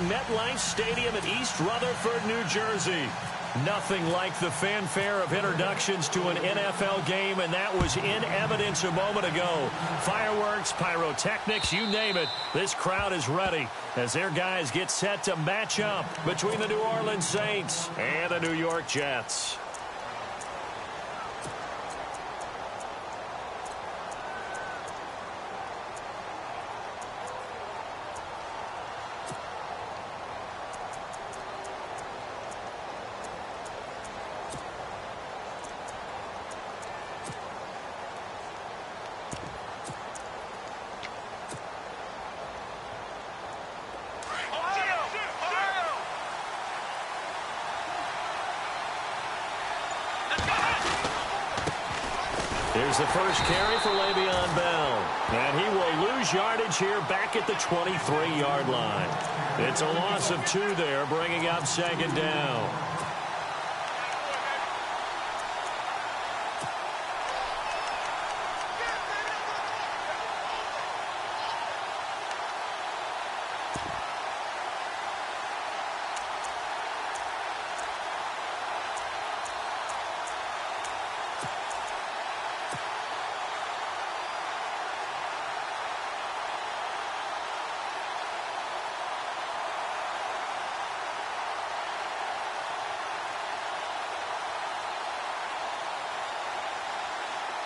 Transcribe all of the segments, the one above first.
MetLife Stadium in East Rutherford, New Jersey. Nothing like the fanfare of introductions to an NFL game, and that was in evidence a moment ago. Fireworks, pyrotechnics, you name it. This crowd is ready as their guys get set to match up between the New Orleans Saints and the New York Jets. Here's the first carry for Le'Veon Bell. And he will lose yardage here back at the 23-yard line. It's a loss of 2 there, bringing up second down.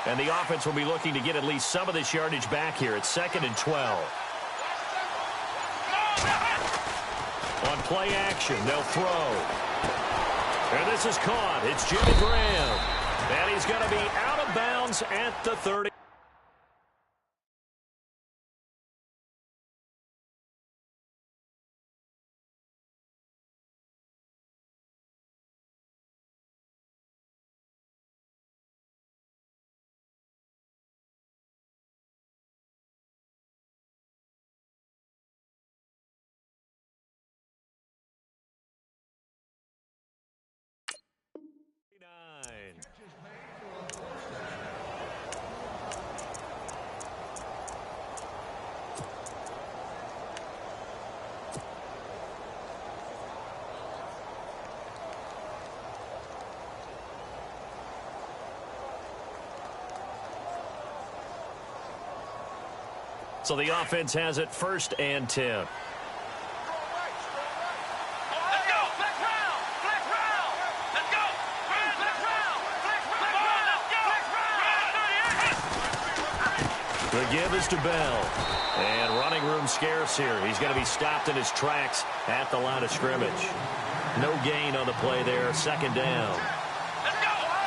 And the offense will be looking to get at least some of this yardage back here. It's 2nd and 12. On play action, they'll throw. And this is caught. It's Jimmy Graham. And he's going to be out of bounds at the 30. So the offense has it 1st and 10. The give is to Bell. And running room scarce here. He's going to be stopped in his tracks at the line of scrimmage. No gain on the play there. 2nd down.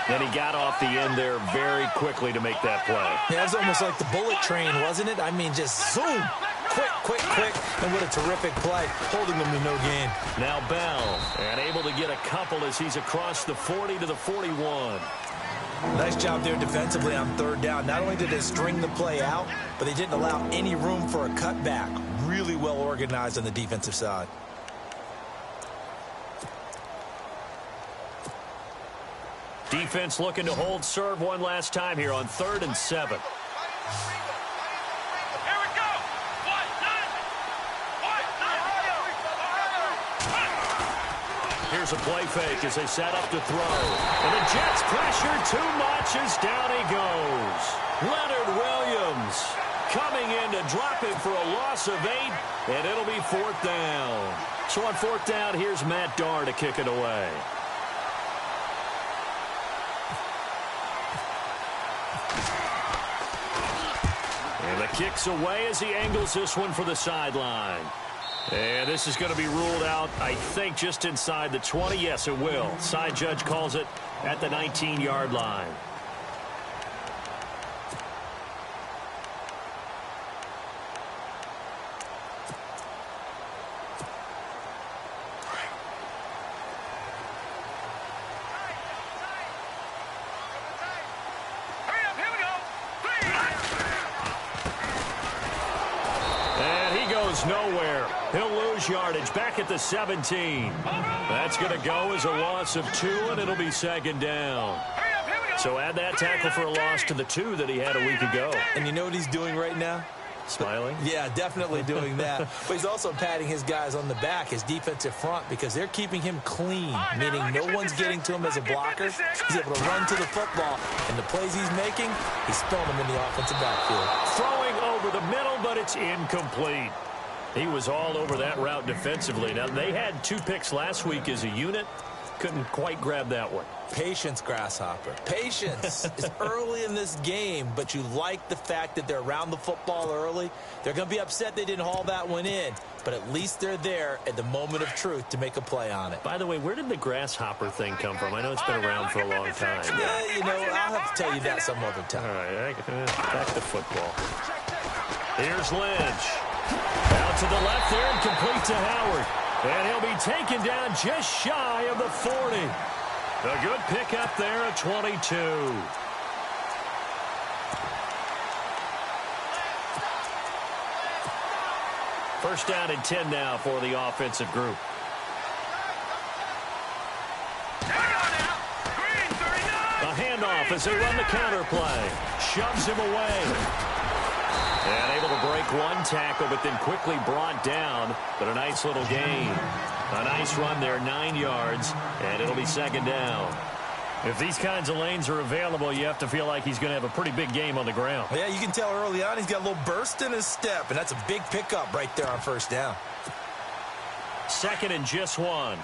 And he got off the end there very quickly to make that play. Yeah, it was almost like the bullet train, wasn't it? I mean, just zoom. Quick, quick, quick. And what a terrific play, holding them to no gain. Now Bell, and able to get a couple as he's across the 40 to the 41. Nice job there defensively on 3rd down. Not only did they string the play out, but they didn't allow any room for a cutback. Really well organized on the defensive side. Defense looking to hold serve one last time here on 3rd and 7. Here's a play fake as they set up to throw. And the Jets pressure too much as down he goes. Leonard Williams coming in to drop him for a loss of 8, and it'll be 4th down. So on 4th down, here's Matt Darr to kick it away. And the kick's away as he angles this one for the sideline. And this is going to be ruled out, I think, just inside the 20. Yes, it will. Side judge calls it at the 19-yard line. Nowhere. He'll lose yardage back at the 17. That's going to go as a loss of 2, and it'll be 2nd down. So add that tackle for a loss to the 2 that he had a week ago. And you know what he's doing right now? Smiling? Yeah, definitely doing that. But he's also patting his guys on the back, his defensive front, because they're keeping him clean, meaning no one's getting to him as a blocker. He's able to run to the football, and the plays he's making, he's throwing them in the offensive backfield. Throwing over the middle, but it's incomplete. He was all over that route defensively. Now, they had 2 picks last week as a unit. Couldn't quite grab that one. Patience, Grasshopper. Patience. It's early in this game, but you like the fact that they're around the football early. They're going to be upset they didn't haul that one in, but at least they're there at the moment of truth to make a play on it. By the way, where did the grasshopper thing come from? I know it's been around for a long time. Yeah, you know, I'll have to tell you that some other time. All right, back to football. Here's Lynch. Out to the left there and complete to Howard. And he'll be taken down just shy of the 40. A good pickup there at 22. First down and 10 now for the offensive group. A handoff as they run the counter play. Shoves him away. And able to break one tackle, but then quickly brought down. But a nice little gain. A nice run there, 9 yards, and it'll be second down. If these kinds of lanes are available, you have to feel like he's going to have a pretty big game on the ground. Yeah, you can tell early on he's got a little burst in his step, and that's a big pickup right there on first down. Second and just 1.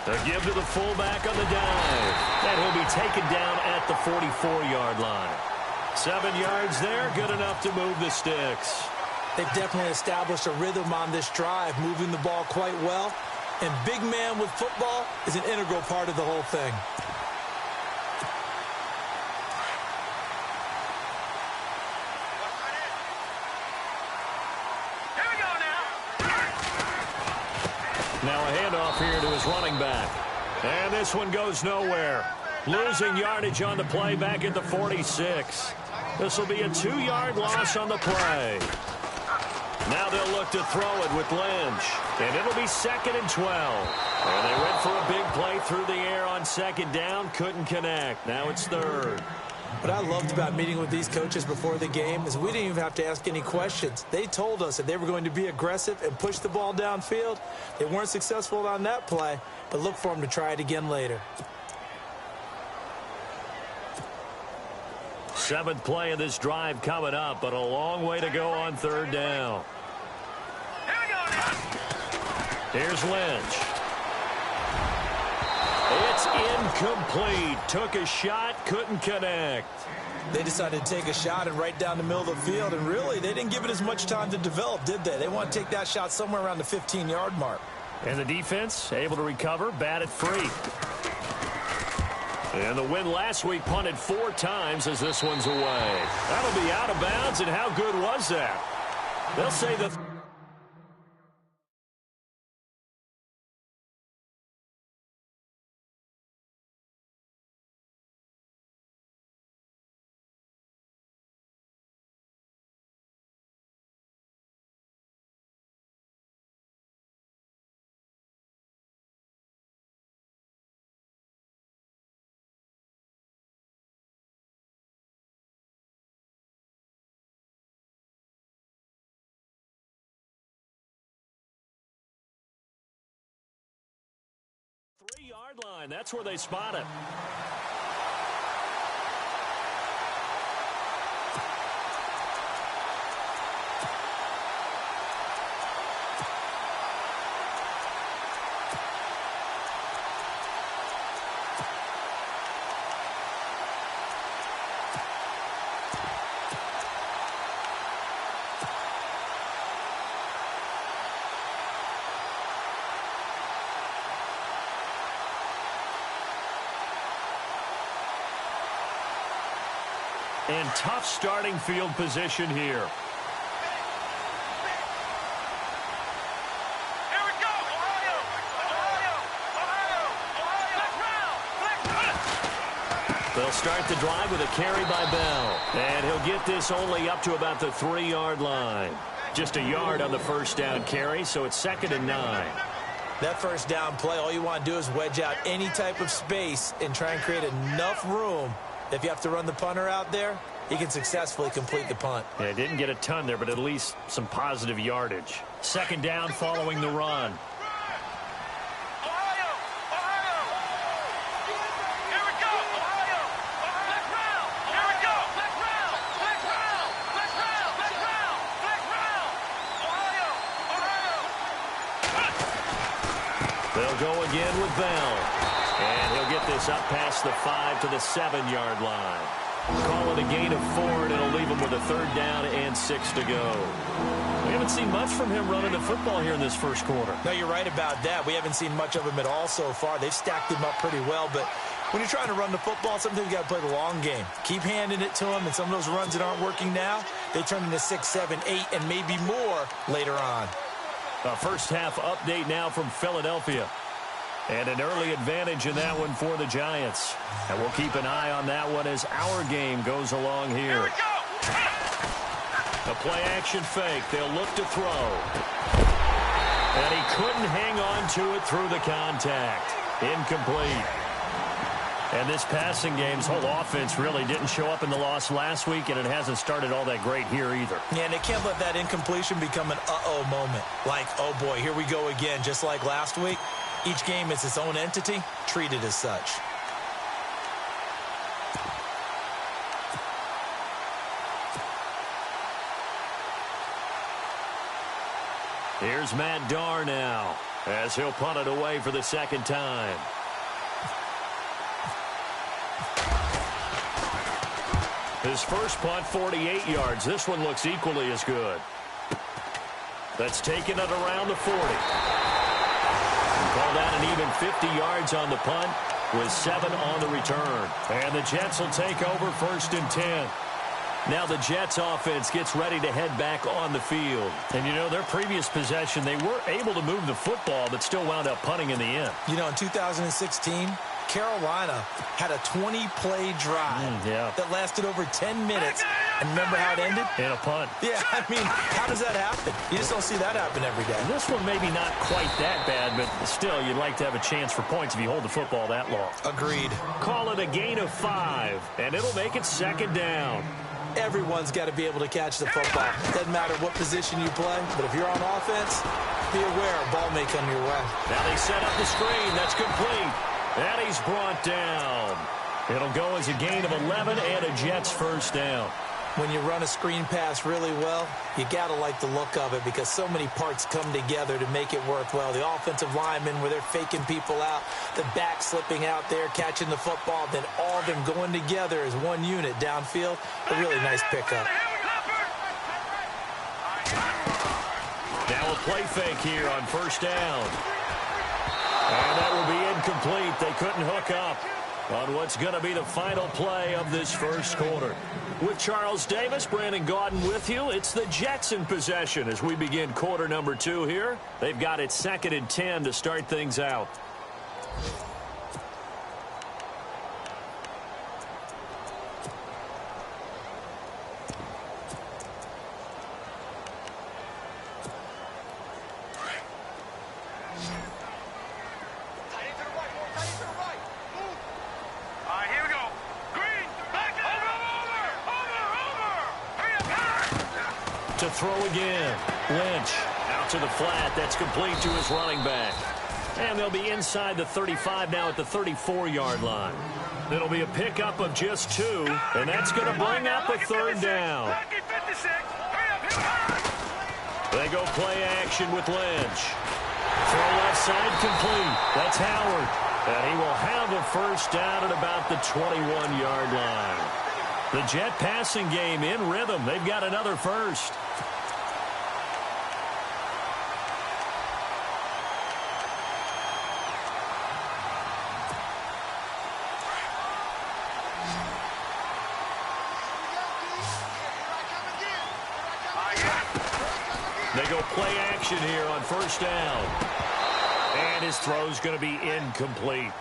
The give to the fullback on the dive. And he'll be taken down at the 44-yard line. 7 yards there, good enough to move the sticks. They've definitely established a rhythm on this drive, moving the ball quite well. And big man with football is an integral part of the whole thing. Now a handoff here to his running back. And this one goes nowhere. Losing yardage on the play back at the 46. This will be a 2-yard loss on the play. Now they'll look to throw it with Lynch. And it'll be second and 12. And they went for a big play through the air on second down. Couldn't connect. Now it's third. What I loved about meeting with these coaches before the game is we didn't even have to ask any questions. They told us that they were going to be aggressive and push the ball downfield. They weren't successful on that play, but look for them to try it again later. 7th play of this drive coming up, but a long way to go on third down. Here's Lynch. It's incomplete. Took a shot, couldn't connect. They decided to take a shot and right down the middle of the field, and really, they didn't give it as much time to develop, did they? They want to take that shot somewhere around the 15-yard mark. And the defense able to recover, batted free. And the win last week punted 4 times as this one's away. That'll be out of bounds, and how good was that? They'll say the... Three-yard line. That's where they spot it. And tough starting field position here. They'll start the drive with a carry by Bell. And he'll get this only up to about the 3-yard line. Just a yard on the first down carry, so it's second and 9. That first down play, all you want to do is wedge out any type of space and try and create enough room. If you have to run the punter out there, he can successfully complete the punt. Yeah, didn't get a ton there, but at least some positive yardage. Second down following the run. They'll go again with Bell. And he'll get this up past the 5 to the 7-yard line. Call it a gain of 4, and it'll leave him with a third down and 6 to go. We haven't seen much from him running the football here in this first quarter. No, you're right about that. We haven't seen much of him at all so far. They've stacked him up pretty well, but when you're trying to run the football, sometimes you got to play the long game. Keep handing it to him, and some of those runs that aren't working now, they turn into 6, 7, 8, and maybe more later on. A first-half update now from Philadelphia. And an early advantage in that one for the Giants. And we'll keep an eye on that one as our game goes along here. A play-action fake. They'll look to throw. And he couldn't hang on to it through the contact. Incomplete. And this passing game's whole offense really didn't show up in the loss last week, and it hasn't started all that great here either. Yeah, and they can't let that incompletion become an uh-oh moment. Like, oh boy, here we go again, just like last week. Each game is its own entity, treated as such. Here's Matt Darr now, as he'll punt it away for the second time. His first punt, 48 yards. This one looks equally as good. That's taken it around the 40. Called out an even 50 yards on the punt with 7 on the return. And the Jets will take over first and 10. Now the Jets offense gets ready to head back on the field. And, you know, their previous possession, they were able to move the football but still wound up punting in the end. You know, in 2016, Carolina had a 20-play drive that lasted over 10 minutes. And remember how it ended? In a punt. Yeah, I mean, how does that happen? You just don't see that happen every day. This one maybe not quite that bad, but still, you'd like to have a chance for points if you hold the football that long. Agreed. Call it a gain of 5, and it'll make it second down. Everyone's got to be able to catch the football. Doesn't matter what position you play, but if you're on offense, be aware a ball may come your way. Now they set up the screen. That's complete. And he's brought down. It'll go as a gain of 11 and a Jets first down. When you run a screen pass really well, you got to like the look of it because so many parts come together to make it work well. The offensive linemen where they're faking people out, the back slipping out there, catching the football, then all of them going together as one unit downfield. A really nice pickup. Now a play fake here on first down. And that will be incomplete. They couldn't hook up on what's going to be the final play of this first quarter. With Charles Davis, Brandon Gaudin with you. It's the Jets in possession as we begin quarter number 2 here. They've got it 2nd and 10 to start things out. To throw again. Lynch out to the flat. That's complete to his running back. And they'll be inside the 35 now at the 34-yard line. It'll be a pickup of just 2, and that's going to bring up a third down. They go play action with Lynch. Throw left side complete. That's Howard. And he will have a first down at about the 21-yard line. The Jet passing game in rhythm. They've got another first. They go play action here on first down. And his throw's going to be incomplete.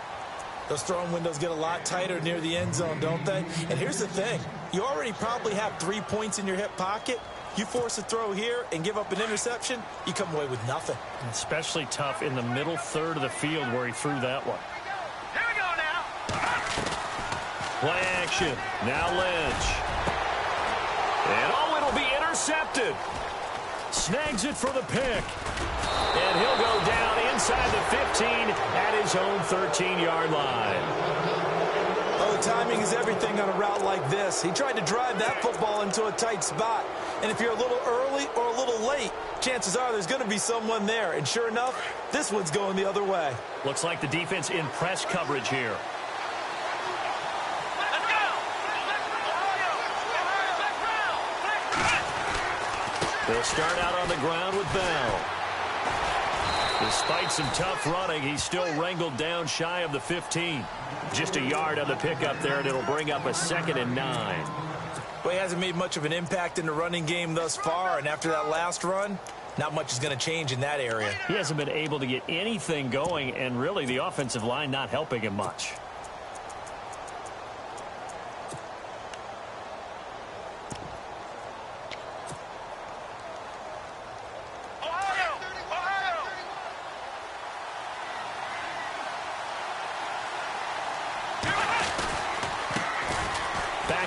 Those throwing windows get a lot tighter near the end zone, don't they? And here's the thing. You already probably have 3 points in your hip pocket. You force a throw here and give up an interception, you come away with nothing. Especially tough in the middle third of the field where he threw that one. Here we go now. Play action. Now Lynch. And oh, it'll be intercepted. Snags it for the pick. And he'll go down inside the 15 at his own 13-yard line. Oh, timing is everything on a route like this. He tried to drive that football into a tight spot. And if you're a little early or a little late, chances are there's going to be someone there. And sure enough, this one's going the other way. Looks like the defense in press coverage here. Let's go. They'll start out on the ground with Bell. Despite some tough running, he's still wrangled down shy of the 15. Just a yard on the pickup there, and it'll bring up a 2nd and 9. Well, he hasn't made much of an impact in the running game thus far, and after that last run, not much is going to change in that area. He hasn't been able to get anything going, and really the offensive line not helping him much.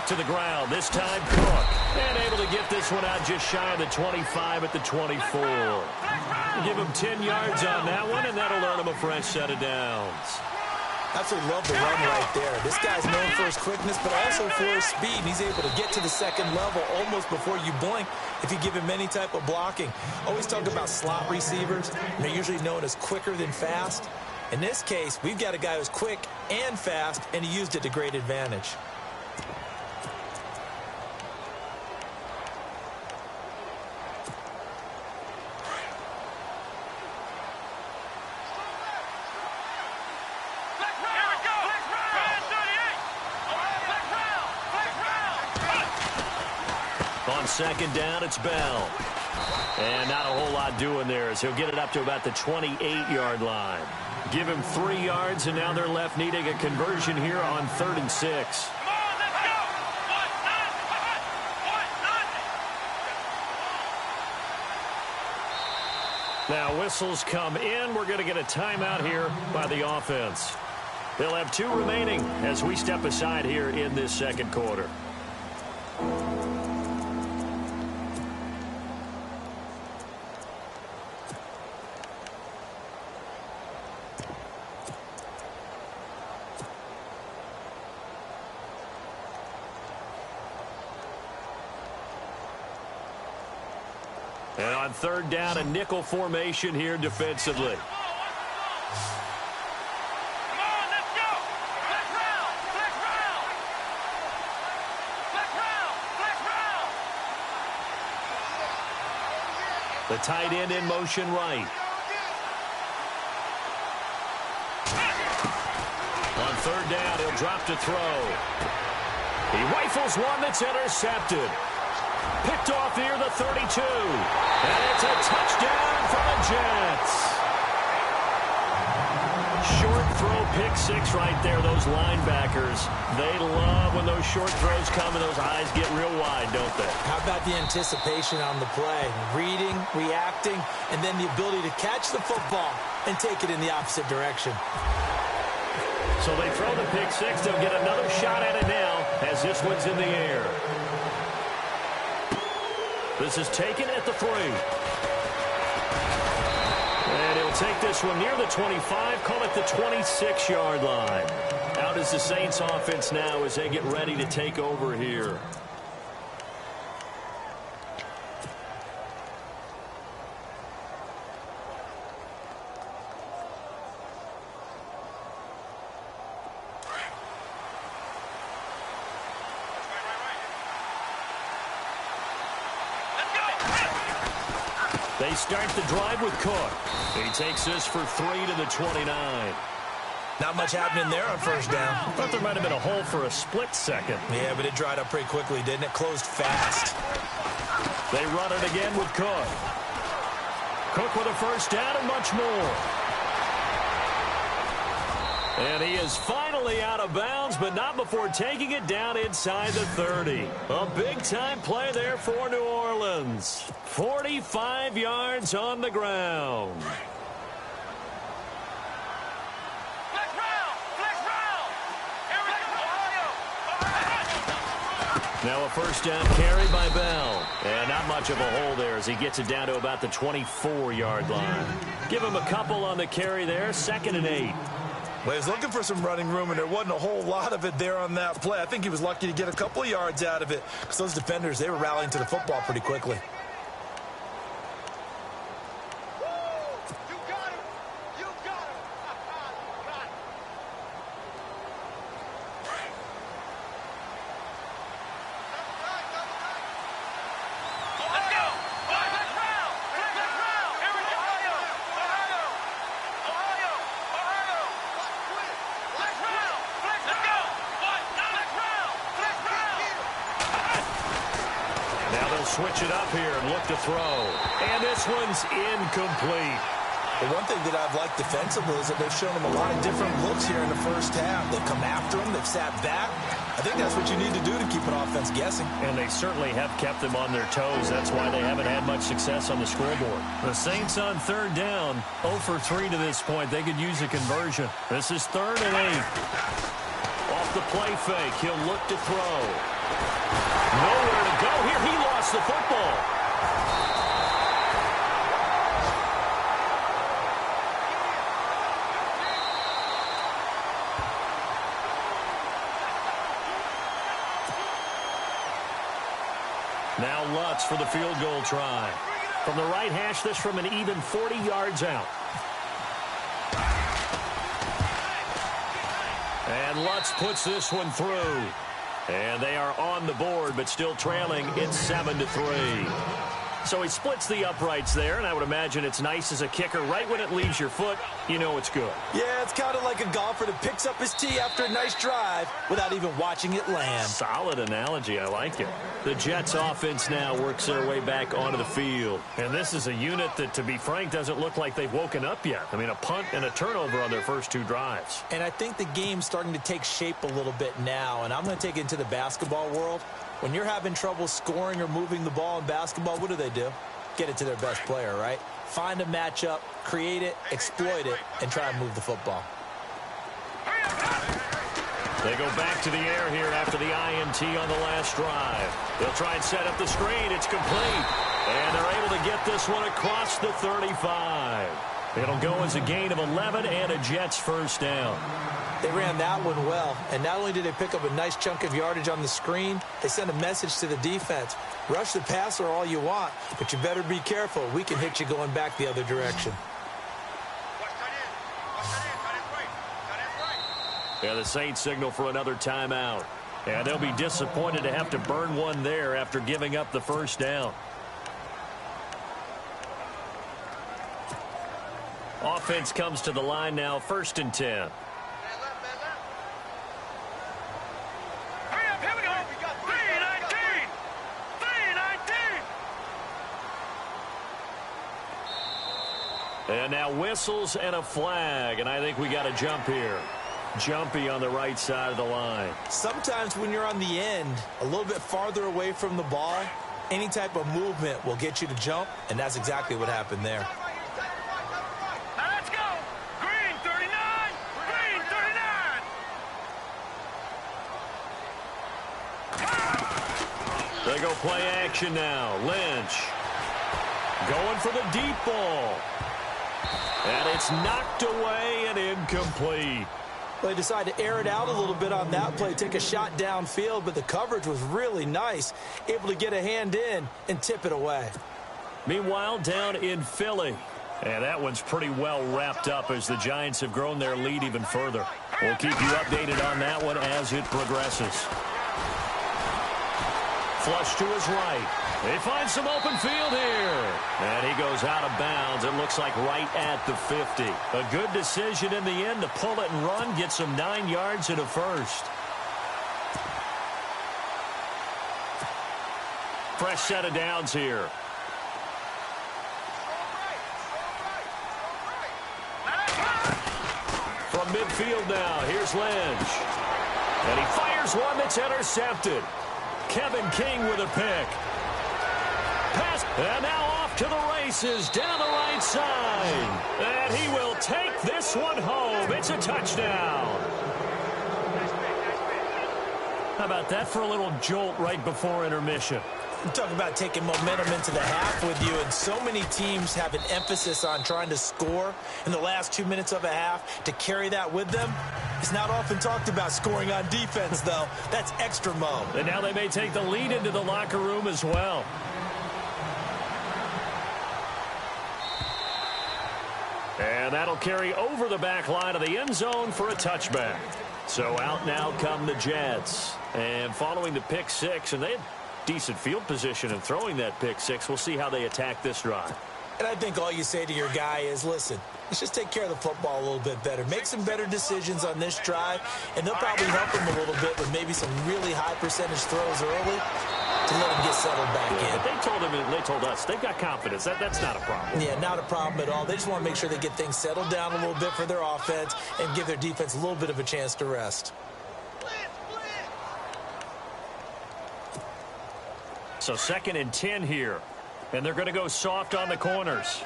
To the ground, this time Cook. And able to get this one out just shy of the 25 at the 24. Give him 10 yards on that one, and that'll earn him a fresh set of downs. Absolutely love the run right there. This guy's known for his quickness, but also for his speed. And he's able to get to the second level almost before you blink if you give him any type of blocking. Always talk about slot receivers, and they're usually known as quicker than fast. In this case, we've got a guy who's quick and fast, and he used it to great advantage. On 2nd down, it's Bell. And not a whole lot doing there as he'll get it up to about the 28-yard line. Give him 3 yards, and now they're left needing a conversion here on 3rd and 6. Come on, let's go. Now whistles come in. We're going to get a timeout here by the offense. They'll have 2 remaining as we step aside here in this 2nd quarter. And on 3rd down, a nickel formation here defensively. The tight end in motion right. On 3rd down, he'll drop to throw. He rifles one that's intercepted. Picked off near the 32. And it's a touchdown for the Jets. Short throw, pick 6 right there. Those linebackers, they love when those short throws come and those eyes get real wide, don't they? How about the anticipation on the play? Reading, reacting, and then the ability to catch the football and take it in the opposite direction. So they throw the pick 6. They'll get another shot at it now as this one's in the air. This is taken at the 3. And he'll take this one near the 25, call it the 26-yard line. Out is the Saints offense now as they get ready to take over here. They start the drive with Cook. He takes this for 3 to the 29. Not much happening there on 1st down. Thought there might have been a hole for a split second. Yeah, but it dried up pretty quickly, didn't it? Closed fast. They run it again with Cook. Cook with a 1st down and much more. And he is finally out of bounds, but not before taking it down inside the 30. A big-time play there for New Orleans. 45 yards on the ground. Now a first down carry by Bell. And not much of a hole there as he gets it down to about the 24-yard line. Give him a couple on the carry there, 2nd and 8. Well, he was looking for some running room, and there wasn't a whole lot of it there on that play. I think he was lucky to get a couple of yards out of it because those defenders, they were rallying to the football pretty quickly. Switch it up here and look to throw. And this one's incomplete. The one thing that I've liked defensively is that they've shown him a lot of different looks here in the first half. They've come after him. They've sat back. I think that's what you need to do to keep an offense guessing. And they certainly have kept them on their toes. That's why they haven't had much success on the scoreboard. The Saints on 3rd down, 0 for 3 to this point. They could use a conversion. This is 3rd and 8. Off the play fake, he'll look to throw. Nowhere to go here. He lost the football. Now Lutz for the field goal try. From the right hash, this from an even 40 yards out. And Lutz puts this one through. And they are on the board, but still trailing. It's 7-3. So he splits the uprights there, and I would imagine it's nice as a kicker. Right when it leaves your foot, you know it's good. Yeah, it's kind of like a golfer that picks up his tee after a nice drive without even watching it land. Solid analogy. I like it. The Jets offense now works their way back onto the field. And this is a unit that, to be frank, doesn't look like they've woken up yet. I mean, a punt and a turnover on their first 2 drives. And I think the game's starting to take shape a little bit now, and I'm going to take it into the basketball world. When you're having trouble scoring or moving the ball in basketball, what do? Get it to their best player, right? Find a matchup, create it, exploit it, and try and move the football. They go back to the air here after the INT on the last drive. They'll try and set up the screen. It's complete. And they're able to get this one across the 35. It'll go as a gain of 11 and a Jets first down. They ran that one well, and not only did they pick up a nice chunk of yardage on the screen, they sent a message to the defense. Rush the passer all you want, but you better be careful. We can hit you going back the other direction. Yeah, the Saints signal for another timeout. And they'll be disappointed to have to burn one there after giving up the first down. Offense comes to the line now, 1st and 10. And now whistles and a flag, and I think we got a jump here. Jumpy on the right side of the line. Sometimes when you're on the end, a little bit farther away from the ball, any type of movement will get you to jump, and that's exactly what happened there. Let's go! Green 39! Green 39! They go play action now. Lynch going for the deep ball. And it's knocked away and incomplete. Well, they decided to air it out a little bit on that play, take a shot downfield, but the coverage was really nice, able to get a hand in and tip it away. Meanwhile, down in Philly. And that one's pretty well wrapped up as the Giants have grown their lead even further. We'll keep you updated on that one as it progresses. Flush to his right. They find some open field here. And he goes out of bounds. It looks like right at the 50. A good decision in the end to pull it and run, get some 9 yards and a first. Fresh set of downs here. From field now. Here's Lynch. And he fires one that's intercepted. Kevin King with a pick. Pass, and now off to the races down the right side. And he will take this one home. It's a touchdown. How about that for a little jolt right before intermission? Talk about taking momentum into the half with you, and so many teams have an emphasis on trying to score in the last 2 minutes of a half. To carry that with them, it's not often talked about scoring on defense, though. That's extra mo. And now they may take the lead into the locker room as well. And that'll carry over the back line of the end zone for a touchback. So out now come the Jets. And following the pick six, and they had decent field position in throwing that pick six. We'll see how they attack this drive. And I think all you say to your guy is, listen, let's just take care of the football a little bit better. Make some better decisions on this drive, and they'll probably help him a little bit with maybe some really high percentage throws early to let him get settled back in. But they told him, and they told us, they've got confidence. That's not a problem. Yeah, not a problem at all. They just want to make sure they get things settled down a little bit for their offense and give their defense a little bit of a chance to rest. So 2nd and 10 here. And they're going to go soft on the corners.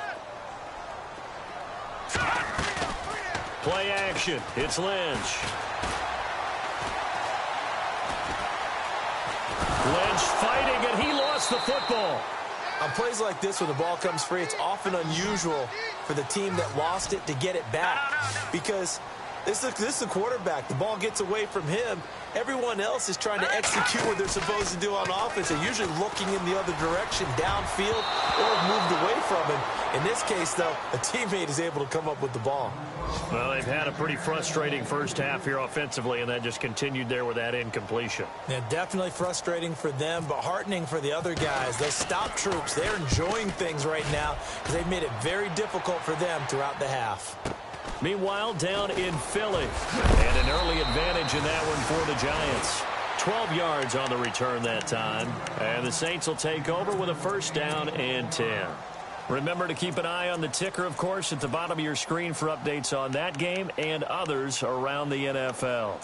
Play action. It's Lynch. Lynch fighting, and he lost the football. On plays like this where the ball comes free, it's often unusual for the team that lost it to get it back. Because this is the quarterback. The ball gets away from him. Everyone else is trying to execute what they're supposed to do on offense. They're usually looking in the other direction, downfield, or moved away from him. In this case, though, a teammate is able to come up with the ball. Well, they've had a pretty frustrating first half here offensively, and that just continued there with that incompletion. Yeah, definitely frustrating for them, but heartening for the other guys. Those stop troops, they're enjoying things right now because they've made it very difficult for them throughout the half. Meanwhile, down in Philly, and an early advantage in that one for the Giants. 12 yards on the return that time, and the Saints will take over with a 1st down and 10. Remember to keep an eye on the ticker, of course, at the bottom of your screen for updates on that game and others around the NFL.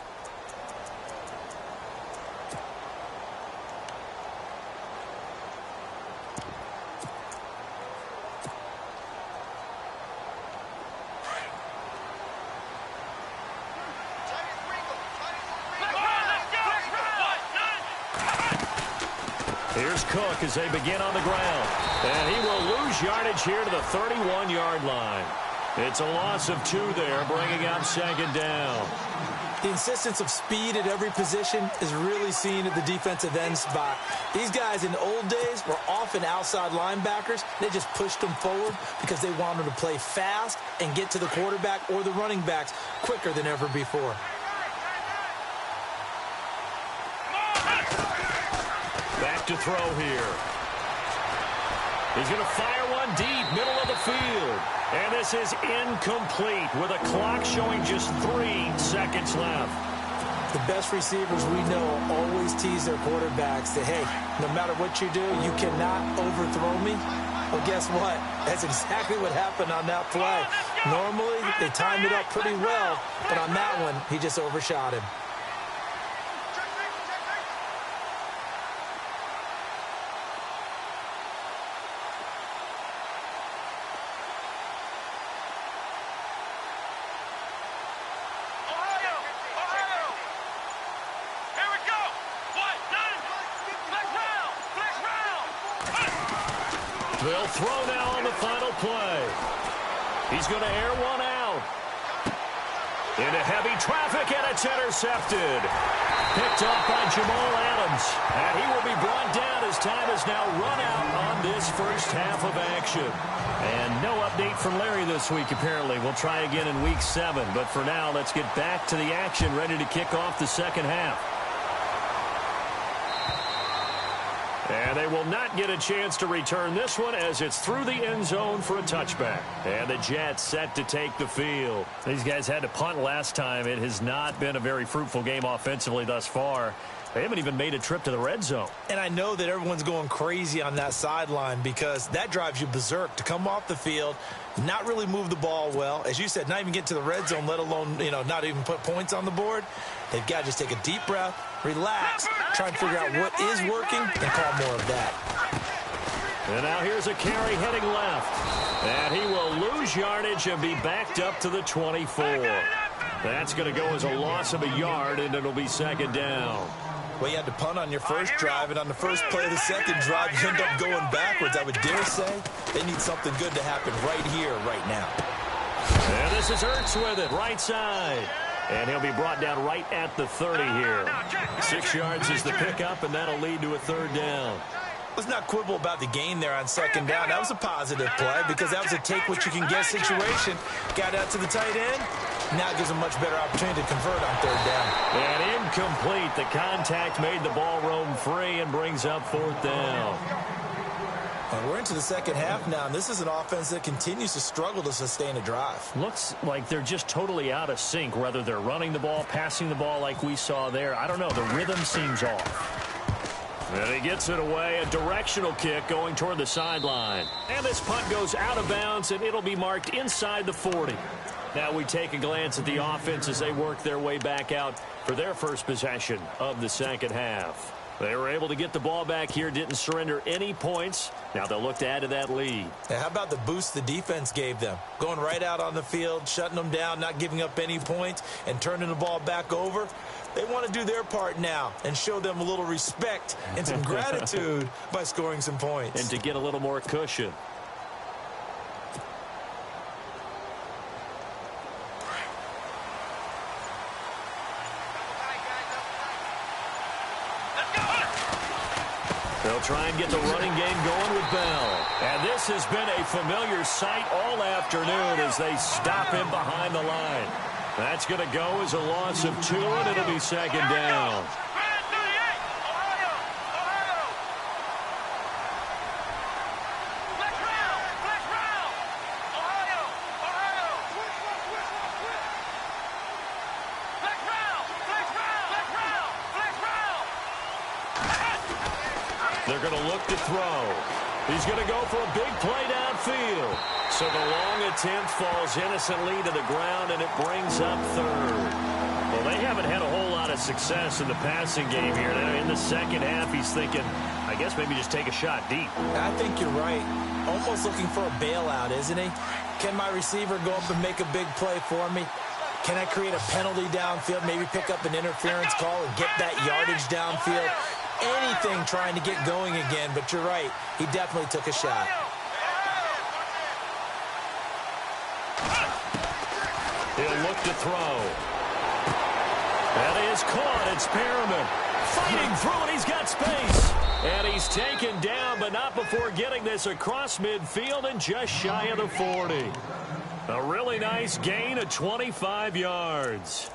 Here's Cook as they begin on the ground. And he will lose yardage here to the 31-yard line. It's a loss of 2 there, bringing up 2nd down. The insistence of speed at every position is really seen at the defensive end spot. These guys in the old days were often outside linebackers. They just pushed them forward because they wanted to play fast and get to the quarterback or the running backs quicker than ever before. Back to throw here. He's going to fire one deep, middle of the field. And this is incomplete with a clock showing just 3 seconds left. The best receivers we know always tease their quarterbacks that, hey, no matter what you do, you cannot overthrow me. Well, guess what? That's exactly what happened on that play. Normally, they timed it up pretty well, but on that one, he just overshot him. They'll throw now on the final play. He's going to air one out. Into heavy traffic, and it's intercepted. Picked up by Jamal Adams. And he will be brought down as time has now run out on this first half of action. And no update from Larry this week, apparently. We'll try again in week 7. But for now, let's get back to the action, ready to kick off the second half. And they will not get a chance to return this one as it's through the end zone for a touchback. And the Jets set to take the field. These guys had to punt last time. It has not been a very fruitful game offensively thus far. They haven't even made a trip to the red zone. And I know that everyone's going crazy on that sideline because that drives you berserk to come off the field, not really move the ball well. As you said, not even get to the red zone, let alone, not even put points on the board. They've got to just take a deep breath, relax, try and figure out what is working, and call more of that. And now here's a carry heading left. And he will lose yardage and be backed up to the 24. That's going to go as a loss of a yard, and it'll be second down. Well, you had to punt on your first drive, and on the first play of the second drive, you end up going backwards. I would dare say they need something good to happen right here, right now. And this is Ertz with it, right side. And he'll be brought down right at the 30 here. 6 yards is the pickup, and that'll lead to a third down. Let's not quibble about the gain there on second down. That was a positive play because that was a take-what-you-can-get situation. Got out to the tight end. Now it gives them a much better opportunity to convert on third down. And incomplete. The contact made the ball roam free and brings up fourth down. And we're into the second half now, and this is an offense that continues to struggle to sustain a drive. Looks like they're just totally out of sync, whether they're running the ball, passing the ball like we saw there. I don't know. The rhythm seems off. And he gets it away, a directional kick going toward the sideline. And this punt goes out of bounds, and it'll be marked inside the 40. Now we take a glance at the offense as they work their way back out for their first possession of the second half. They were able to get the ball back here, didn't surrender any points. Now they'll look to add to that lead. Now, how about the boost the defense gave them? Going right out on the field, shutting them down, not giving up any points, and turning the ball back over. They want to do their part now and show them a little respect and some gratitude by scoring some points. And to get a little more cushion. They'll try and get the running game going with Bell. And this has been a familiar sight all afternoon as they stop him behind the line. That's going to go as a loss of 2, and it'll be second down. They're going to look to throw. He's going to go for a big play downfield. So the long attempt falls innocently to the ground, and it brings up third. Well, they haven't had a whole lot of success in the passing game here. Now, in the second half, he's thinking, I guess maybe just take a shot deep. I think you're right. Almost looking for a bailout, isn't he? Can my receiver go up and make a big play for me? Can I create a penalty downfield, maybe pick up an interference call and get that yardage downfield? Anything trying to get going again, but you're right. He definitely took a shot. He'll look to throw. That is caught. It's Perriman fighting through, and he's got space. And he's taken down, but not before getting this across midfield and just shy of the 40. A really nice gain of 25 yards.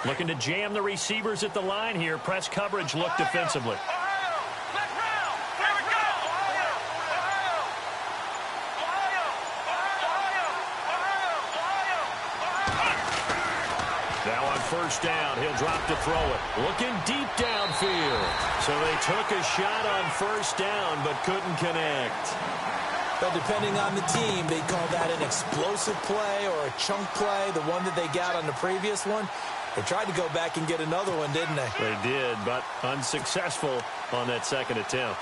Looking to jam the receivers at the line here. Press coverage look defensively. Now on first down, he'll drop to throw it. Looking deep downfield. So they took a shot on first down, but couldn't connect. But depending on the team, they call that an explosive play or a chunk play, the one that they got on the previous one. They tried to go back and get another one, didn't they? They did, but unsuccessful on that second attempt.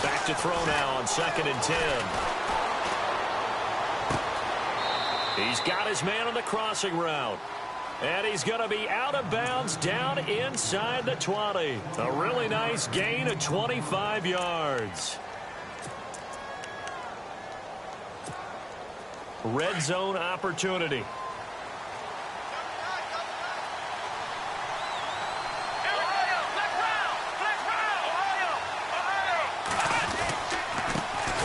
Back to throw now on 2nd and 10. He's got his man on the crossing route. And he's going to be out of bounds down inside the 20. A really nice gain of 25 yards. red zone opportunity.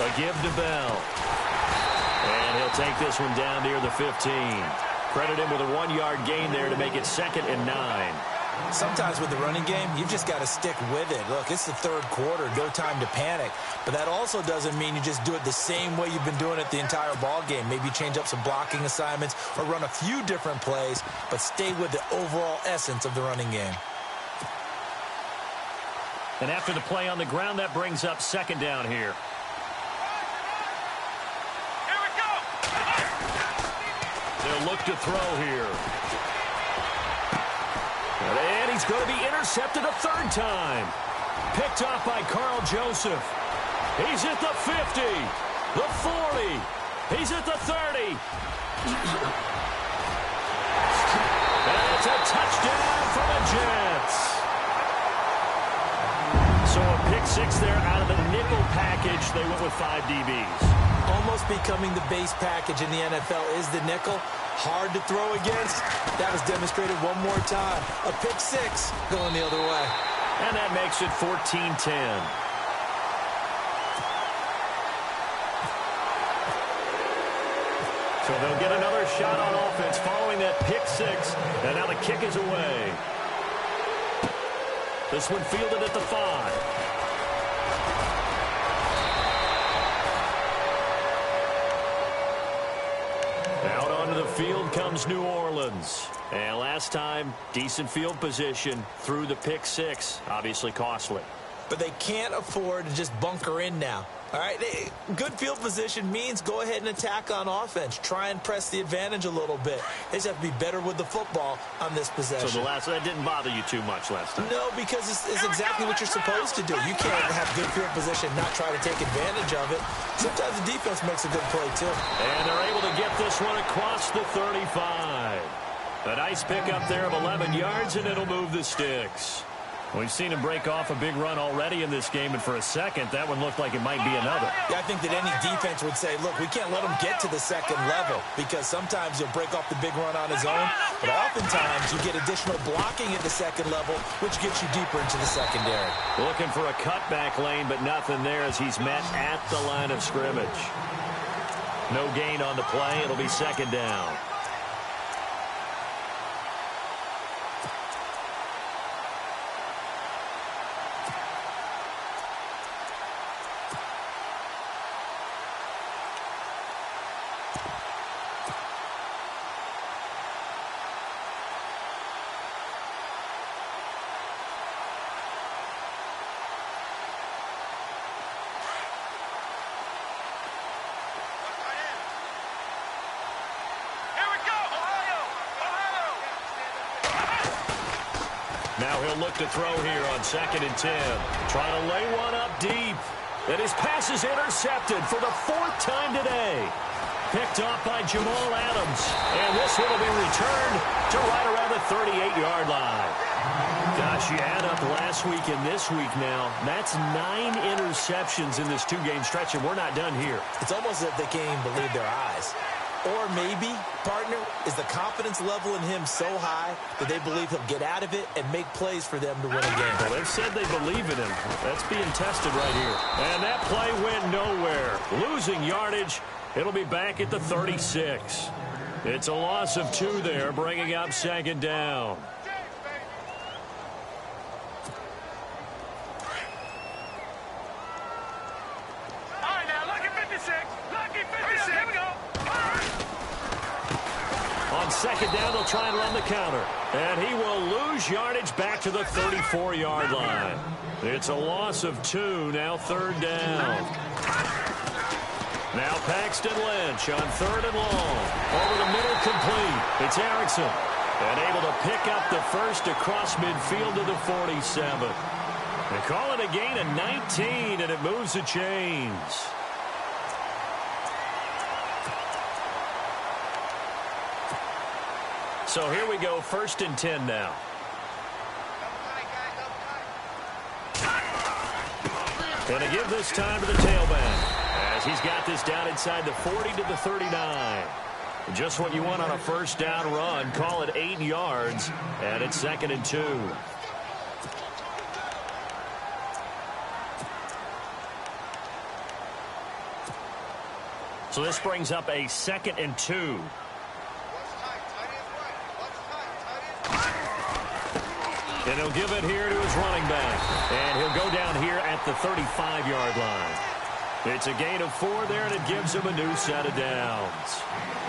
A give to Bell. And he'll take this one down near the 15. Credit him with a 1-yard gain there to make it 2nd and 9. Sometimes with the running game, you've just got to stick with it. Look, it's the third quarter, no time to panic. But that also doesn't mean you just do it the same way you've been doing it the entire ball game. Maybe change up some blocking assignments or run a few different plays, but stay with the overall essence of the running game. And after the play on the ground, that brings up 2nd down here. They'll look to throw here. And he's going to be intercepted a 3rd time. Picked off by Carl Joseph. He's at the 50, the 40. He's at the 30. And it's a touchdown for the Jets. So a pick 6 there out of the nickel package. They went with 5 DBs. Almost becoming the base package in the NFL is the nickel. Hard to throw against. That was demonstrated one more time. A pick 6 going the other way. And that makes it 14-10. So they'll get another shot on offense following that pick 6. And now the kick is away. This one fielded at the 5. Out onto the field comes New Orleans. And last time, decent field position through the pick 6. Obviously costly. But they can't afford to just bunker in now. All right, good field position means go ahead and attack on offense. Try and press the advantage a little bit. They just have to be better with the football on this possession. So that didn't bother you too much last time? No, because it's exactly what you're supposed to do. You can't have good field position, not try to take advantage of it. Sometimes the defense makes a good play, too. And they're able to get this one across the 35. A nice pickup there of 11 yards, and it'll move the sticks. We've seen him break off a big run already in this game, and for a second, that one looked like it might be another. Yeah, I think that any defense would say, look, we can't let him get to the second level because sometimes he'll break off the big run on his own, but oftentimes you get additional blocking at the second level, which gets you deeper into the secondary. Looking for a cutback lane, but nothing there as he's met at the line of scrimmage. No gain on the play. It'll be 2nd down. Now he'll look to throw here on 2nd and 10. Trying to lay one up deep. And his pass is intercepted for the 4th time today. Picked off by Jamal Adams. And this one will be returned to right around the 38-yard line. Gosh, you add up last week and this week now. That's 9 interceptions in this 2-game stretch, and we're not done here. It's almost as if they can't even believe their eyes. Or maybe, partner, is the confidence level in him so high that they believe he'll get out of it and make plays for them to win a game. Well, they've said they believe in him. That's being tested right here. And that play went nowhere. Losing yardage. It'll be back at the 36. It's a loss of 2 there, bringing up 2nd down. On 2nd down, they'll try and run the counter. And he will lose yardage back to the 34-yard line. It's a loss of 2, now 3rd down. Now Paxton Lynch on 3rd and long. Over the middle, complete. It's Erickson. And able to pick up the first across midfield to the 47. They call it a gain of 19, and it moves the chains. So here we go, 1st and 10 now. And to give this time to the tailback. as he's got this down inside the 40 to the 39. Just what you want on a first down run. Call it 8 yards, and it's 2nd and 2. So this brings up a 2nd and 2. And he'll give it here to his running back. And he'll go down here at the 35-yard line. It's a gain of 4 there, and it gives him a new set of downs.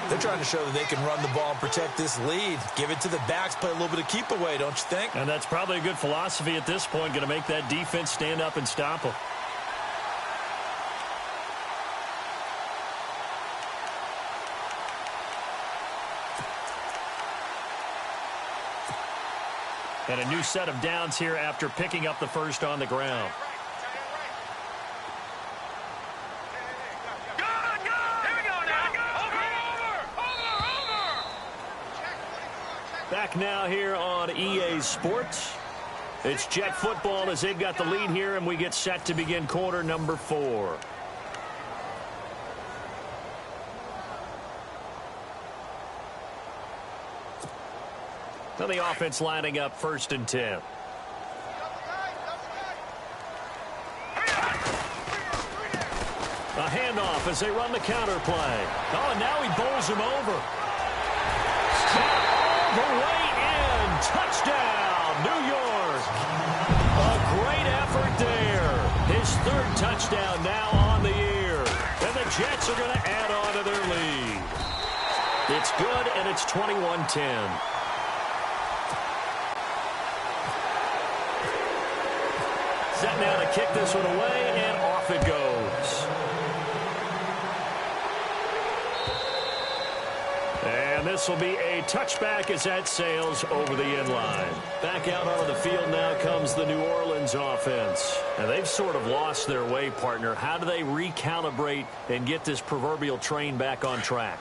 They're trying to show that they can run the ball and protect this lead. Give it to the backs, play a little bit of keep away, don't you think? And that's probably a good philosophy at this point, going to make that defense stand up and stop them. And a new set of downs here after picking up the first on the ground. Back now here on EA Sports. It's Jet football as they've got the lead here, and we get set to begin quarter number 4. Now the offense lining up 1st and 10. A handoff as they run the counter play. Oh, and now he bowls him over. All the way in. Touchdown, New York. A great effort there. His 3rd touchdown now on the year. And the Jets are going to add on to their lead. It's good, and it's 21-10. Set now to kick this one away, and off it goes. And this will be a touchback as that sails over the end line. Back out onto the field now comes the New Orleans offense. And they've sort of lost their way, partner. How do they recalibrate and get this proverbial train back on track?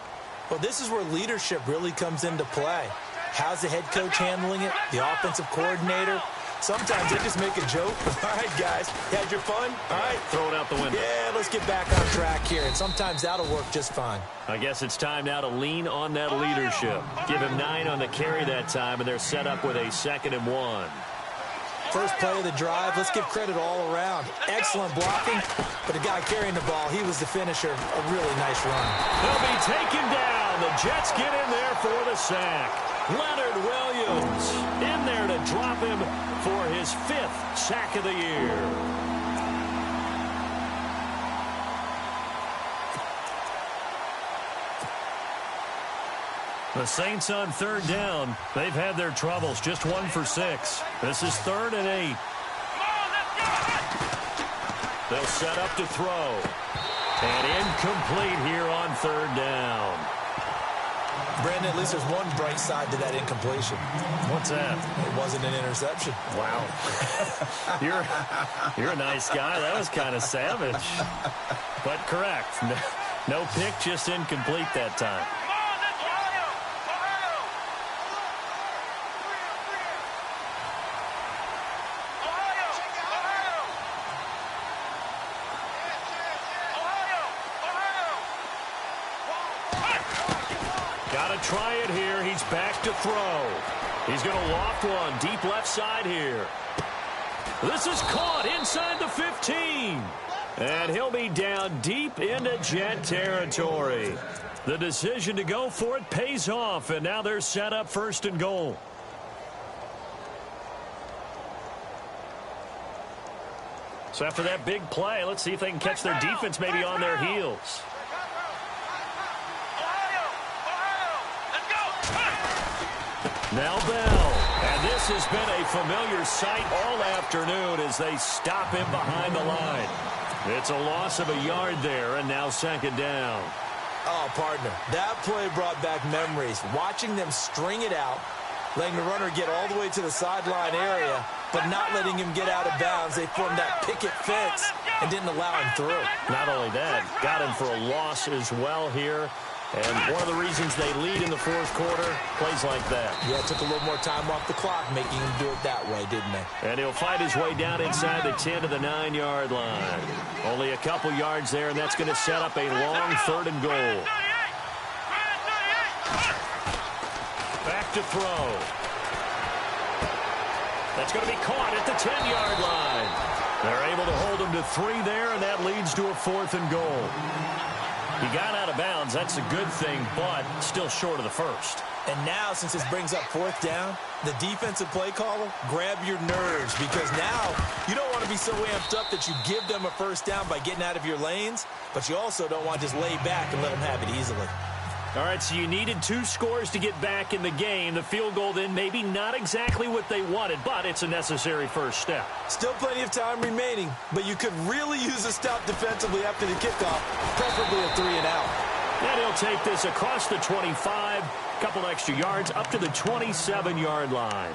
Well, this is where leadership really comes into play. How's the head coach handling it? The offensive coordinator? Sometimes they just make a joke. All right, guys, you had your fun? All right. Throw it out the window. Yeah, let's get back on track here. And sometimes that'll work just fine. I guess it's time now to lean on that leadership. Give him 9 on the carry that time, and they're set up with a 2nd and 1. First play of the drive, let's give credit all around. Excellent blocking, but the guy carrying the ball, he was the finisher. A really nice run. They'll be taken down. The Jets get in there for the sack. Leonard Williams in there to drop him for his 5th sack of the year. The Saints on 3rd down. They've had their troubles. Just 1 for 6. This is 3rd and 8. They'll set up to throw. And incomplete here on 3rd down. Brandon, at least there's one bright side to that incompletion. What's that? It wasn't an interception. Wow. You're a nice guy. That was kind of savage. But correct. No pick, just incomplete that time. Got to try it here. He's back to throw. He's going to loft one deep left side here. This is caught inside the 15. And he'll be down deep into Jet territory. The decision to go for it pays off, and now they're set up 1st and goal. So after that big play, let's see if they can catch their defense maybe on their heels. Now Bell, and this has been a familiar sight all afternoon as they stop him behind the line. It's a loss of a yard there, and now 2nd down. Oh, partner, that play brought back memories. Watching them string it out, letting the runner get all the way to the sideline area, but not letting him get out of bounds. They formed that picket fence and didn't allow him through. Not only that, got him for a loss as well here. And one of the reasons they lead in the fourth quarter, plays like that. Yeah, it took a little more time off the clock, making him do it that way, didn't they? And he'll fight his way down inside the 10 to the 9-yard line. Only a couple yards there, and that's going to set up a long 3rd and goal. Back to throw. That's going to be caught at the 10-yard line. They're able to hold him to 3 there, and that leads to a 4th and goal. He got out of bounds. That's a good thing, but still short of the first. And now, since this brings up 4th down, the defensive play caller, grab your nerves, because now you don't want to be so amped up that you give them a 1st down by getting out of your lanes, but you also don't want to just lay back and let them have it easily. All right, so you needed 2 scores to get back in the game. The field goal then maybe not exactly what they wanted, but it's a necessary first step. Still plenty of time remaining, but you could really use a stop defensively after the kickoff, preferably a 3 and out. And he'll take this across the 25, couple extra yards up to the 27-yard line.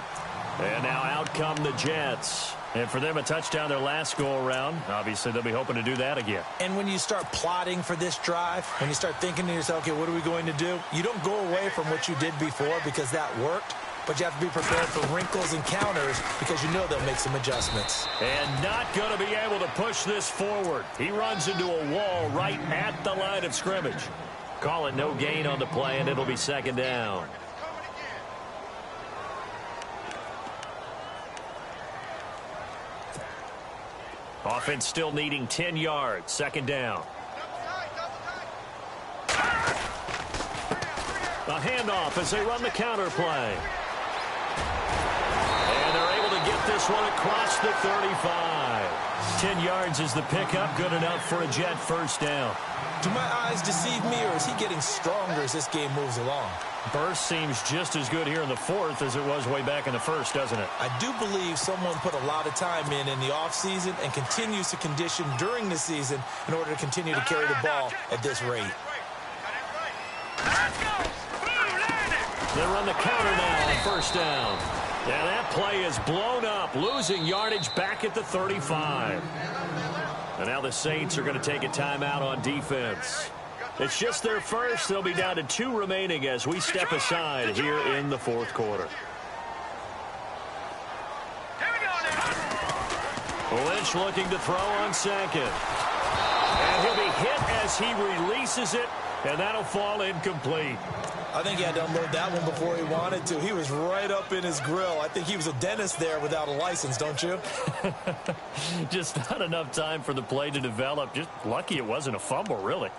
And now out come the Jets. And for them, a touchdown their last go-around. Obviously, they'll be hoping to do that again. And when you start plotting for this drive, when you start thinking to yourself, okay, what are we going to do? You don't go away from what you did before because that worked, but you have to be prepared for wrinkles and counters because you know they'll make some adjustments. And not going to be able to push this forward. He runs into a wall right at the line of scrimmage. Call it no gain on the play, and it'll be 2nd down. Offense still needing 10 yards. 2nd down. A handoff as they run the counter play. And they're able to get this one across the 35. 10 yards is the pickup. Good enough for a Jet 1st down. Do my eyes deceive me, or is he getting stronger as this game moves along? Burst seems just as good here in the 4th as it was way back in the 1st, doesn't it? I do believe someone put a lot of time in the offseason and continues to condition during the season in order to continue to carry the ball at this rate. They run the counter now on 1st down. Yeah, that play is blown up, losing yardage back at the 35. And now the Saints are going to take a timeout on defense. It's just their first. They'll be down to 2 remaining as we step aside here in the 4th quarter. Lynch looking to throw on 2nd. And he'll be hit as he releases it, and that'll fall incomplete. I think he had to unload that one before he wanted to. He was right up in his grill. I think he was a dentist there without a license, don't you? Just not enough time for the play to develop. Just lucky it wasn't a fumble, really.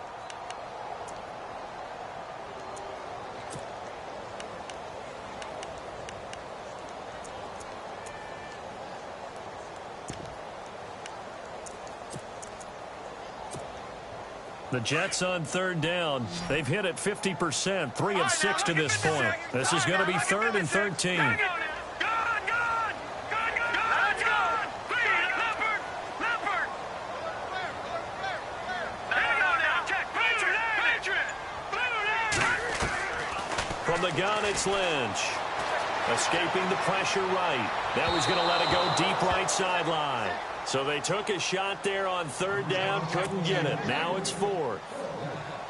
The Jets on 3rd down. They've hit it 50%, 3 of 6 to this point. This is going to be 3rd and 13. From the gun, it's Lynch. Escaping the pressure right. That was going to let it go deep right sideline. So they took a shot there on 3rd down, couldn't get it. Now it's 4th.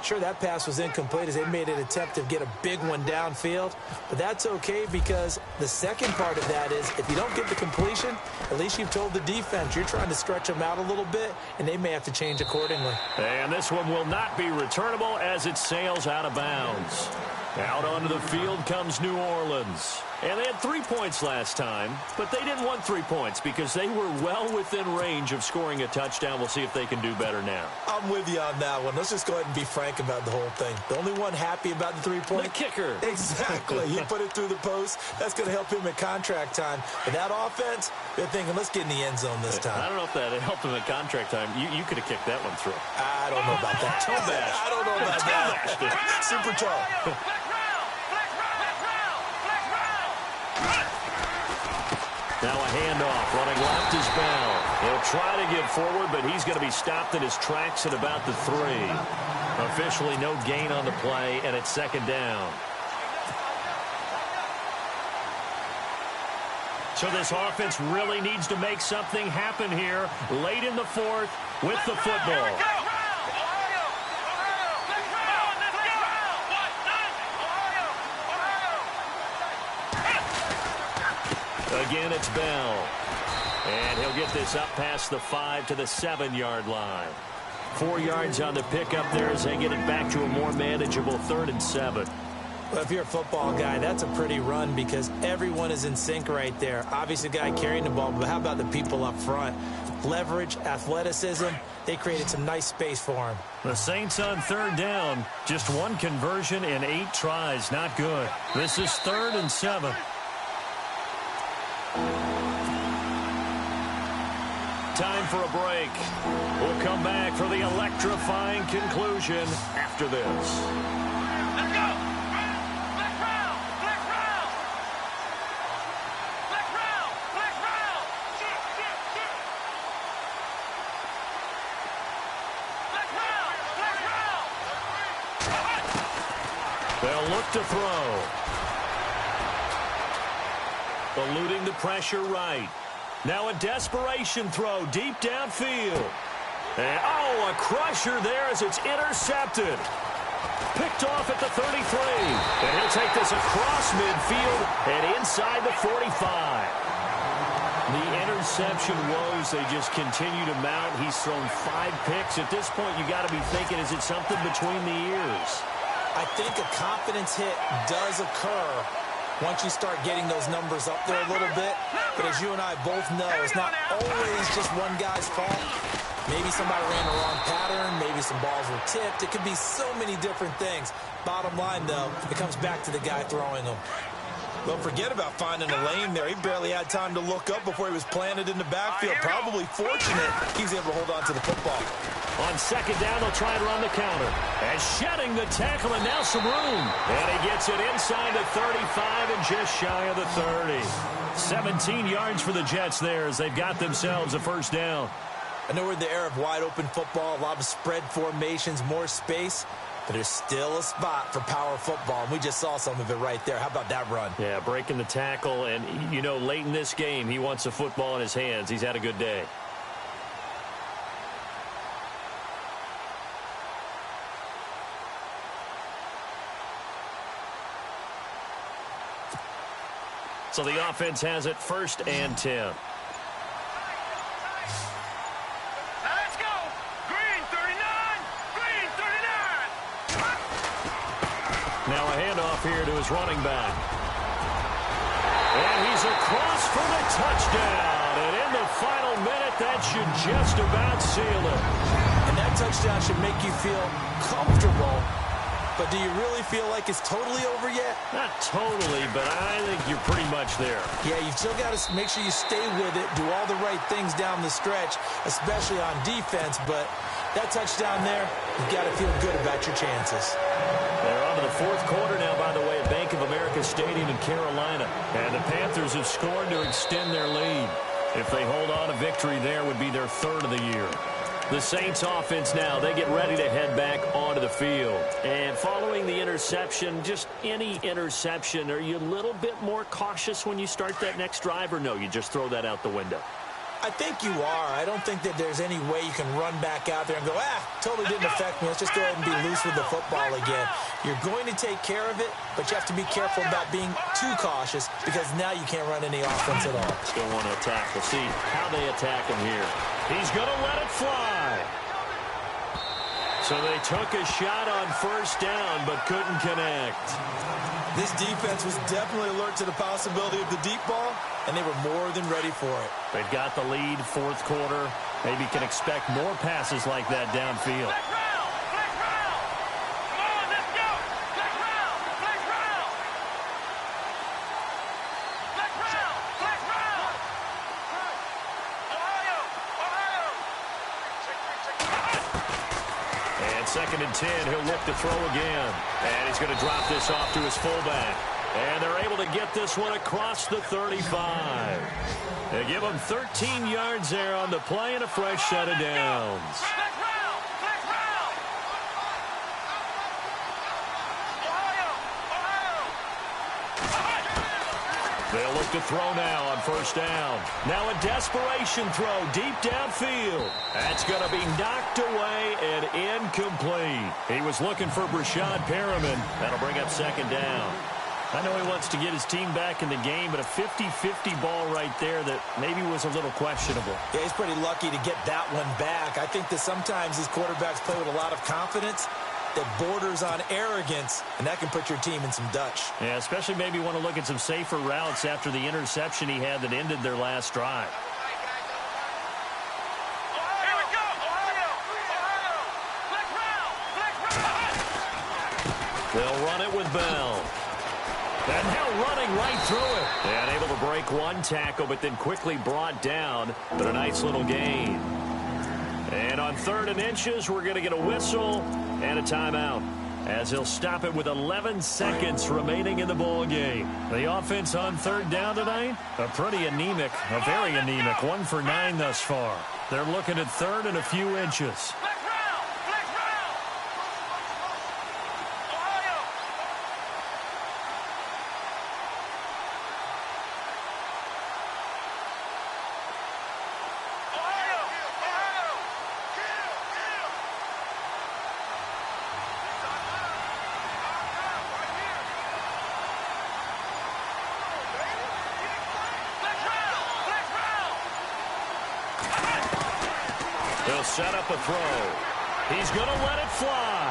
Sure, that pass was incomplete as they made an attempt to get a big one downfield, but that's okay because the second part of that is if you don't get the completion, at least you've told the defense you're trying to stretch them out a little bit, and they may have to change accordingly. And this one will not be returnable as it sails out of bounds. Out onto the field comes New Orleans. And they had 3 points last time, but they didn't want 3 points because they were well within range of scoring a touchdown. We'll see if they can do better now. I'm with you on that one. Let's just go ahead and be frank about the whole thing. The only one happy about the 3-point? The kicker. Exactly. He put it through the post. That's going to help him at contract time. But that offense, they're thinking, let's get in the end zone this time. I don't know if that helped him at contract time. You could have kicked that one through. I don't know about that. I don't know about that. Super tall. Now a handoff, running left is Bell. He'll try to get forward, but he's going to be stopped in his tracks at about the 3. Officially no gain on the play, and it's 2nd down. So this offense really needs to make something happen here late in the 4th with the football. Again, it's Bell. And he'll get this up past the 5 to the 7-yard line. 4 yards on the pickup there as they get it back to a more manageable 3rd and 7. Well, if you're a football guy, that's a pretty run because everyone is in sync right there. Obviously, the guy carrying the ball, but how about the people up front? Leverage, athleticism, they created some nice space for him. The Saints on 3rd down. Just 1 conversion in 8 tries. Not good. This is 3rd and 7. Time for a break. We'll come back for the electrifying conclusion after this. Let's go. Black round. Black round. Black round. Black round. Black round. Black round. They'll look to throw. Eluding the pressure right. Now a desperation throw deep downfield. And, a crusher there as it's intercepted. Picked off at the 33. And he'll take this across midfield and inside the 45. The interception woes, they just continue to mount. He's thrown 5 picks. At this point, you got to be thinking, is it something between the ears? I think a confidence hit does occur once you start getting those numbers up there a little bit. But as you and I both know, it's not always just one guy's fault. Maybe somebody ran the wrong pattern. Maybe some balls were tipped. It could be so many different things. Bottom line, though, it comes back to the guy throwing them. Well, forget about finding a lane there. He barely had time to look up before he was planted in the backfield. Probably fortunate he's able to hold on to the football. On 2nd down, they'll try and run the counter. And shedding the tackle, and now some room. And he gets it inside the 35 and just shy of the 30. 17 yards for the Jets there as they've got themselves a 1st down. I know we're in the era of wide-open football, a lot of spread formations, more space, but there's still a spot for power football, and we just saw some of it right there. How about that run? Yeah, breaking the tackle, and, late in this game, he wants the football in his hands. He's had a good day. So the offense has it 1st and 10. Let's go. Green 39. Green 39. Now a handoff here to his running back. And he's across for the touchdown. And in the final minute, that should just about seal it. And that touchdown should make you feel comfortable. But do you really feel like it's totally over yet? Not totally, but I think you're pretty much there. Yeah, you've still got to make sure you stay with it, do all the right things down the stretch, especially on defense. But that touchdown there, you've got to feel good about your chances. They're on to the 4th quarter now, by the way, at Bank of America Stadium in Carolina. And the Panthers have scored to extend their lead. If they hold on, a victory there would be their 3rd of the year. The Saints offense now, they get ready to head back onto the field. And following the interception, just any interception, are you a little bit more cautious when you start that next drive, or no, you just throw that out the window? I think you are. I don't think that there's any way you can run back out there and go, totally didn't affect me. Let's just go ahead and be loose with the football again. You're going to take care of it, but you have to be careful about being too cautious because now you can't run any offense at all. Still want to attack. We'll see how they attack him here. He's going to let it fly. So they took a shot on 1st down, but couldn't connect. This defense was definitely alert to the possibility of the deep ball, and they were more than ready for it. They've got the lead, 4th quarter. Maybe can expect more passes like that downfield. Black round. Black round. Come on, let's go. Black round. Black round. Black round. Black round. Ohio. And 2nd and 10, he'll look to throw again. And he's going to drop this off to his fullback. And they're able to get this one across the 35. They give him 13 yards there on the play and a fresh set of downs. Black round. Black round. Ohio. They'll look to throw now on 1st down. Now a desperation throw deep downfield. That's going to be knocked away and incomplete. He was looking for Brashad Perriman. That'll bring up 2nd down. I know he wants to get his team back in the game, but a 50-50 ball right there that maybe was a little questionable. Yeah, he's pretty lucky to get that one back. I think that sometimes these quarterbacks play with a lot of confidence that borders on arrogance, and that can put your team in some Dutch. Yeah, especially maybe want to look at some safer routes after the interception he had that ended their last drive. They'll run it with Bell. And now running right through it. And able to break one tackle, but then quickly brought down. But a nice little gain. And on 3rd and inches, we're going to get a whistle and a timeout, as he'll stop it with 11 seconds remaining in the ball game. The offense on 3rd down tonight, a very anemic, 1 for 9 thus far. They're looking at 3rd and a few inches. They'll set up a throw. He's going to let it fly.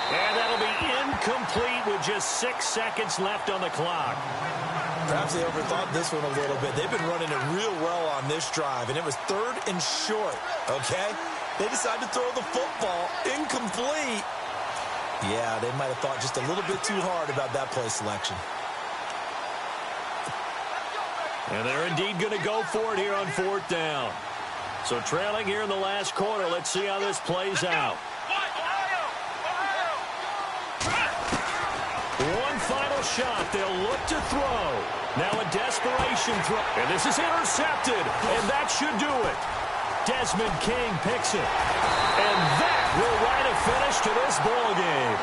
And that'll be incomplete with just 6 seconds left on the clock. Perhaps they overthought this one a little bit. They've been running it real well on this drive, and it was 3rd and short, okay? They decided to throw the football incomplete. Yeah, they might have thought just a little bit too hard about that play selection. And they're indeed going to go for it here on 4th down. So trailing here in the last quarter, let's see how this plays out. One final shot. They'll look to throw. Now a desperation throw. And this is intercepted. And that should do it. Desmond King picks it. And that will write a finish to this ball game.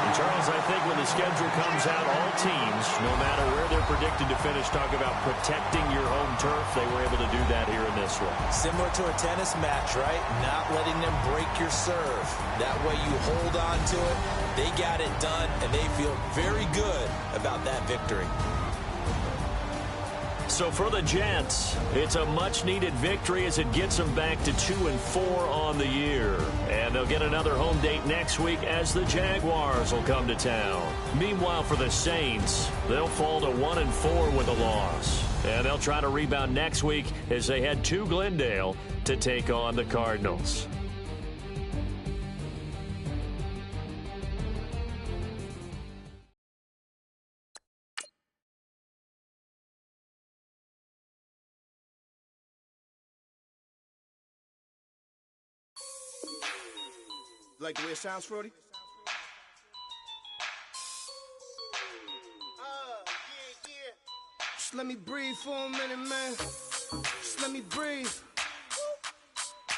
And Charles, I think when the schedule comes out, all teams, no matter where they're predicted to finish, talk about protecting your home turf. They were able to do that here in this one. Similar to a tennis match, right? Not letting them break your serve. That way you hold on to it. They got it done, and they feel very good about that victory. So for the Jets, it's a much-needed victory as it gets them back to 2-4 on the year. And they'll get another home date next week as the Jaguars will come to town. Meanwhile, for the Saints, they'll fall to 1-4 with a loss. And they'll try to rebound next week as they head to Glendale to take on the Cardinals. Like the way it sounds, Frody? Just let me breathe for a minute, man. Just let me breathe.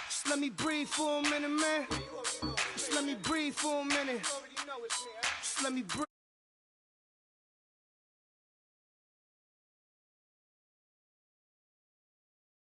Just let me breathe for a minute, man. Just let me breathe for a minute. Just let me breathe.